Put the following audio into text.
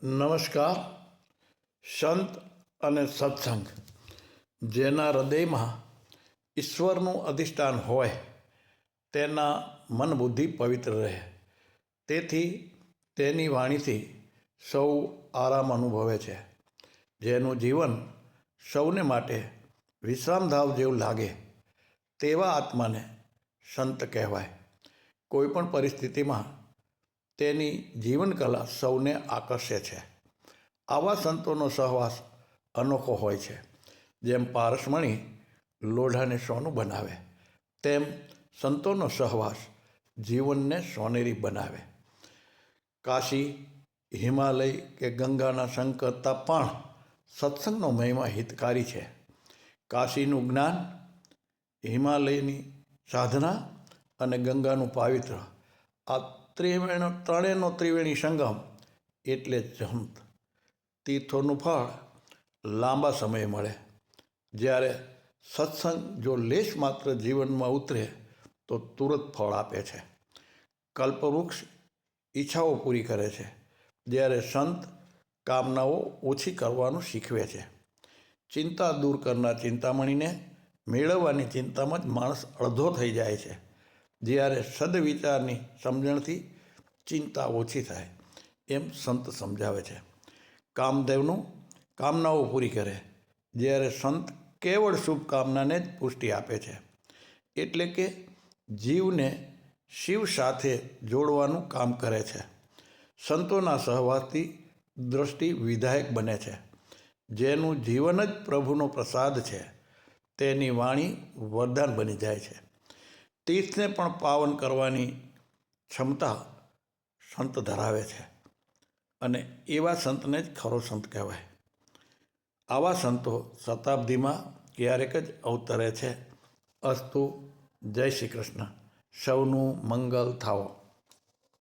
નમસ્કાર. સંત અને સત્સંગ જેના હૃદયમાં ઈશ્વરનું અધિષ્ઠાન હોય તેના મન બુદ્ધિ પવિત્ર રહે. તેથી તેની વાણીથી સૌ આરામ અનુભવે છે. જેનું જીવન સૌને માટે વિશ્રામધામ જેવું લાગે તેવા આત્માને સંત કહેવાય. કોઈપણ પરિસ્થિતિમાં તેની જીવનકલા સૌને આકર્ષે છે. આવા સંતોનો સહવાસ અનોખો હોય છે. જેમ પારસમણી લોઢાને સોનું બનાવે તેમ સંતોનો સહવાસ જીવનને સોનેરી બનાવે. કાશી, હિમાલય કે ગંગાના સંગ કરતાં પણ સત્સંગનો મહિમા હિતકારી છે. કાશીનું જ્ઞાન, હિમાલયની સાધના અને ગંગાનું પાવિત્ર, આ ત્રણેયનો ત્રિવેણી સંગમ એટલે જ સંત. તીર્થોનું ફળ લાંબા સમયે મળે, જ્યારે સત્સંગ જો લેશ માત્ર જીવનમાં ઉતરે તો તુરત ફળ આપે છે. કલ્પવૃક્ષ ઈચ્છાઓ પૂરી કરે છે, જ્યારે સંત કામનાઓ ઓછી કરવાનું શીખવે છે. ચિંતા દૂર કરનાર ચિંતામણીને મેળવવાની ચિંતામાં જ માણસ અડધો થઈ જાય છે, જ્યારે સદવિચારની સમજણથી ચિંતા ઓછી થાય એમ સંત સમજાવે છે. કામદેવનું કામનાઓ પૂરી કરે, જ્યારે સંત કેવળ શુભકામનાને જ પુષ્ટિ આપે છે. એટલે કે જીવને શિવ સાથે જોડવાનું કામ કરે છે. સંતોના સહવાસથી દ્રષ્ટિ વિધાયક બને છે. જેનું જીવન જ પ્રભુનો પ્રસાદ છે તેની વાણી વરદાન બની જાય છે. તીર્થને પણ પાવન કરવાની ક્ષમતા સંત ધરાવે છે, અને એવા સંતને જ ખરો સંત કહેવાય. આવા સંતો શતાબ્દીમાં ક્યારેક જ અવતરે છે. અસ્તુ. જય શ્રી કૃષ્ણ. સૌનું મંગલ થાવો.